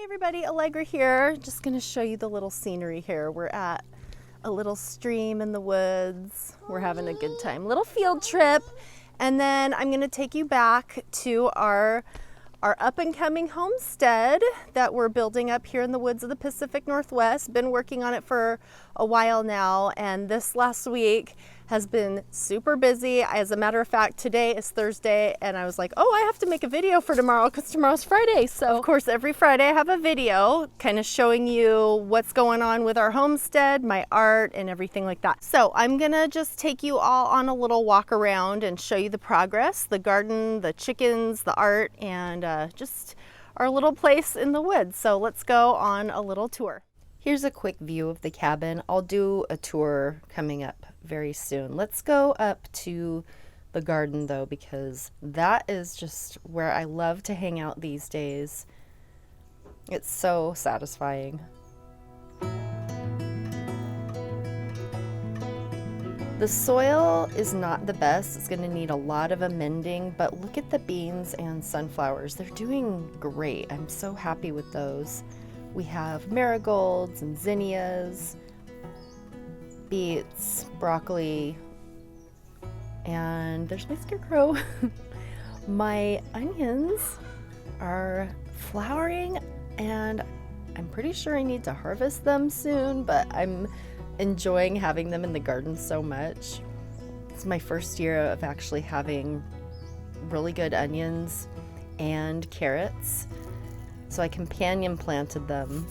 Hey everybody, Allegra here. Just gonna show you the little scenery here. We're at a little stream in the woods. We're having a good time. Little field trip. And then I'm gonna take you back to our up and coming homestead that we're building up here in the woods of the Pacific Northwest. Been working on it for a while now, and this last week has been super busy. As a matter of fact, today is Thursday, and I was like, oh, I have to make a video for tomorrow because tomorrow's Friday. So of course, every Friday I have a video kind of showing you what's going on with our homestead, my art, and everything like that. So I'm gonna just take you all on a little walk around and show you the progress, the garden, the chickens, the art, and just our little place in the woods. So let's go on a little tour. Here's a quick view of the cabin. I'll do a tour coming up very soon. Let's go up to the garden though, because that is just where I love to hang out these days. It's so satisfying. The soil is not the best. It's going to need a lot of amending, but look at the beans and sunflowers. They're doing great. I'm so happy with those. We have marigolds and zinnias, beets, broccoli, and there's my scarecrow. My onions are flowering, and I'm pretty sure I need to harvest them soon, but I'm enjoying having them in the garden so much. It's my first year of actually having really good onions and carrots. So I companion planted them,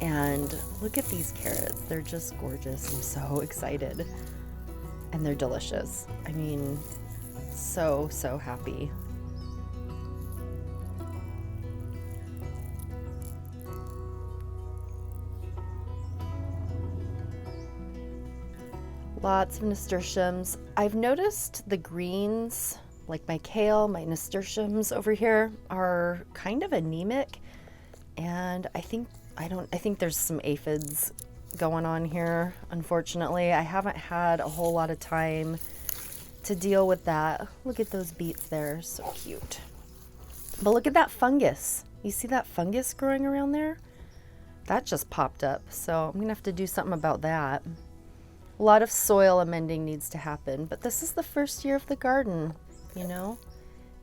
and look at these carrots. They're just gorgeous. I'm so excited, and they're delicious. I mean, so happy. Lots of nasturtiums. I've noticed the greens, like my kale, my nasturtiums over here, are kind of anemic, and I think there's some aphids going on here. Unfortunately, I haven't had a whole lot of time to deal with that. Look at those beets there, so cute. But look at that fungus. You see that fungus growing around there? That just popped up, so I'm gonna have to do something about that. A lot of soil amending needs to happen, but this is the first year of the garden, you know?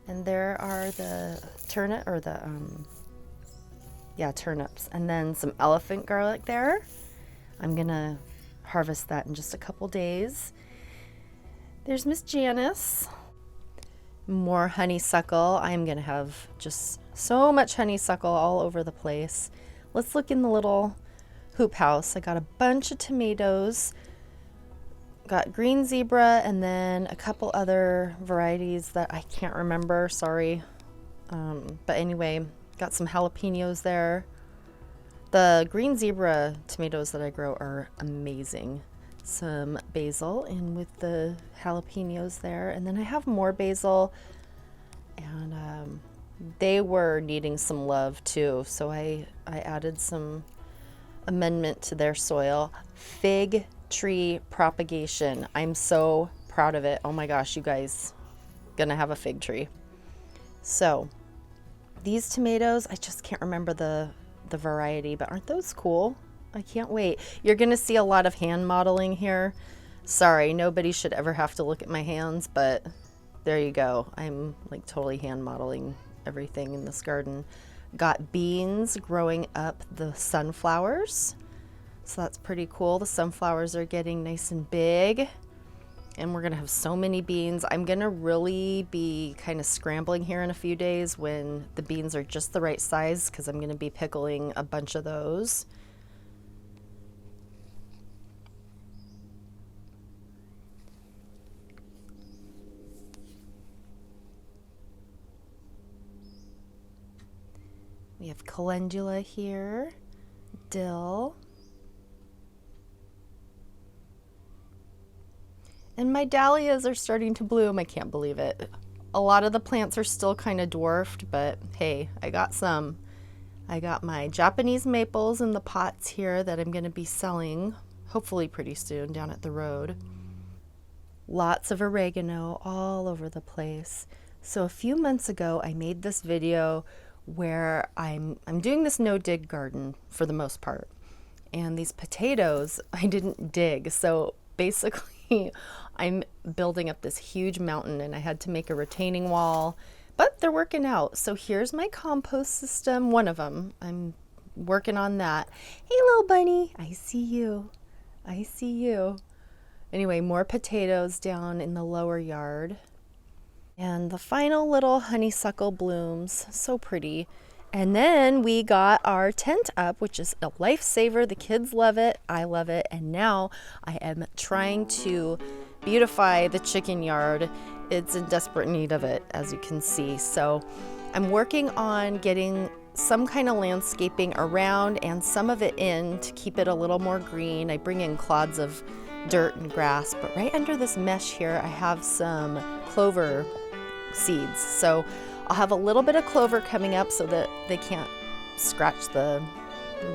And there are the turnips, and then some elephant garlic there. I'm gonna harvest that in just a couple days. There's Miss Janice. More honeysuckle. I'm gonna have just so much honeysuckle all over the place. Let's look in the little hoop house. I got a bunch of tomatoes. Got green zebra, and then a couple other varieties that I can't remember, sorry. But anyway, got some jalapenos there. The green zebra tomatoes that I grow are amazing. Some basil in with the jalapenos there, and then I have more basil, and they were needing some love too, so I added some amendment to their soil. Fig tree propagation. I'm so proud of it. Oh my gosh, you guys, gonna have a fig tree. So these tomatoes, I just can't remember the variety, but aren't those cool? I can't wait. You're gonna see a lot of hand modeling here. Sorry, nobody should ever have to look at my hands, but there you go. I'm like totally hand modeling everything in this garden. Got beans growing up the sunflowers. So that's pretty cool. The sunflowers are getting nice and big, and we're gonna have so many beans. I'm gonna really be kind of scrambling here in a few days when the beans are just the right size, because I'm gonna be pickling a bunch of those. We have calendula here, dill. And my dahlias are starting to bloom. I can't believe it. A lot of the plants are still kind of dwarfed, but hey, I got some. I got my Japanese maples in the pots here that I'm going to be selling, hopefully pretty soon, down at the road. Lots of oregano all over the place. So a few months ago, I made this video where I'm doing this no-dig garden for the most part. And these potatoes, I didn't dig. So basically, I'm building up this huge mountain and I had to make a retaining wall, but they're working out. So here's my compost system, one of them. I'm working on that. Hey, little bunny, I see you. I see you. Anyway, more potatoes down in the lower yard. And the final little honeysuckle blooms, so pretty. And then we got our tent up, which is a lifesaver. The kids love it, I love it. And now I am trying to beautify the chicken yard. It's in desperate need of it, as you can see. So I'm working on getting some kind of landscaping around and some of it in to keep it a little more green. I bring in clods of dirt and grass, but right under this mesh here, I have some clover seeds. So I'll have a little bit of clover coming up so that they can't scratch the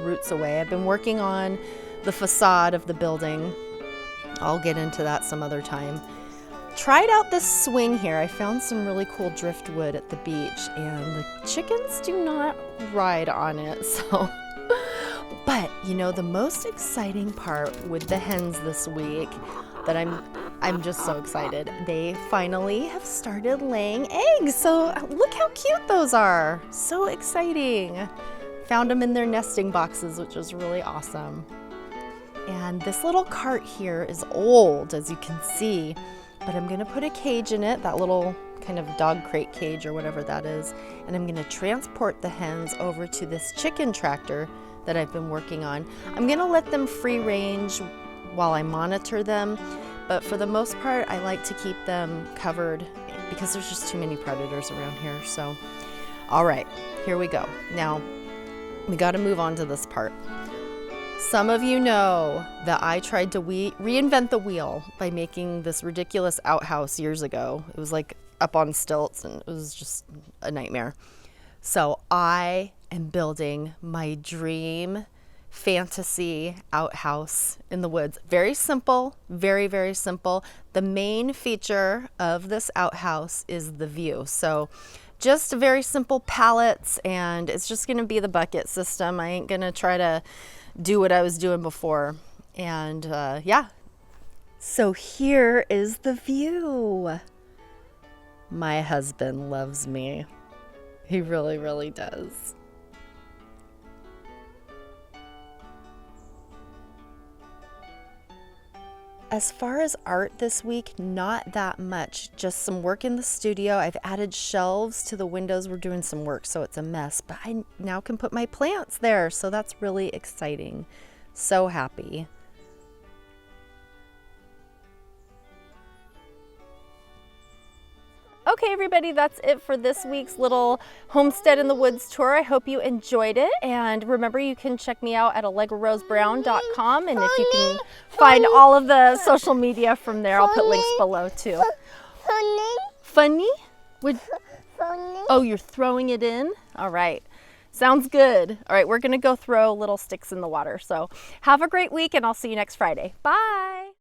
roots away. I've been working on the facade of the building. I'll get into that some other time. Tried out this swing here. I found some really cool driftwood at the beach and the chickens do not ride on it. So, but you know, the most exciting part with the hens this week that I'm just so excited. They finally have started laying eggs. So look how cute those are. So exciting. Found them in their nesting boxes, which is really awesome. And this little cart here is old, as you can see, but I'm gonna put a cage in it, that little kind of dog crate cage or whatever that is, and I'm gonna transport the hens over to this chicken tractor that I've been working on. I'm gonna let them free range while I monitor them, but for the most part, I like to keep them covered because there's just too many predators around here. So, all right, here we go. Now, we gotta move on to this part. Some of you know that I tried to reinvent the wheel by making this ridiculous outhouse years ago. It was like up on stilts and it was just a nightmare. So I am building my dream fantasy outhouse in the woods. Very simple, very, very simple. The main feature of this outhouse is the view. So just very simple pallets, and it's just gonna be the bucket system. I ain't gonna try to do what I was doing before. And yeah, so here is the view. My husband loves me. He really, really does. As far as art this week, not that much. Just some work in the studio. I've added shelves to the windows. We're doing some work, so it's a mess. But I now can put my plants there, so that's really exciting. So happy. Okay, everybody, that's it for this week's little Homestead in the Woods tour. I hope you enjoyed it. And remember, you can check me out at AllegraRoseBrown.com. And if you can find all of the social media from there, I'll put links below too. Funny? Oh, you're throwing it in? All right. Sounds good. All right, we're going to go throw little sticks in the water. So have a great week, and I'll see you next Friday. Bye.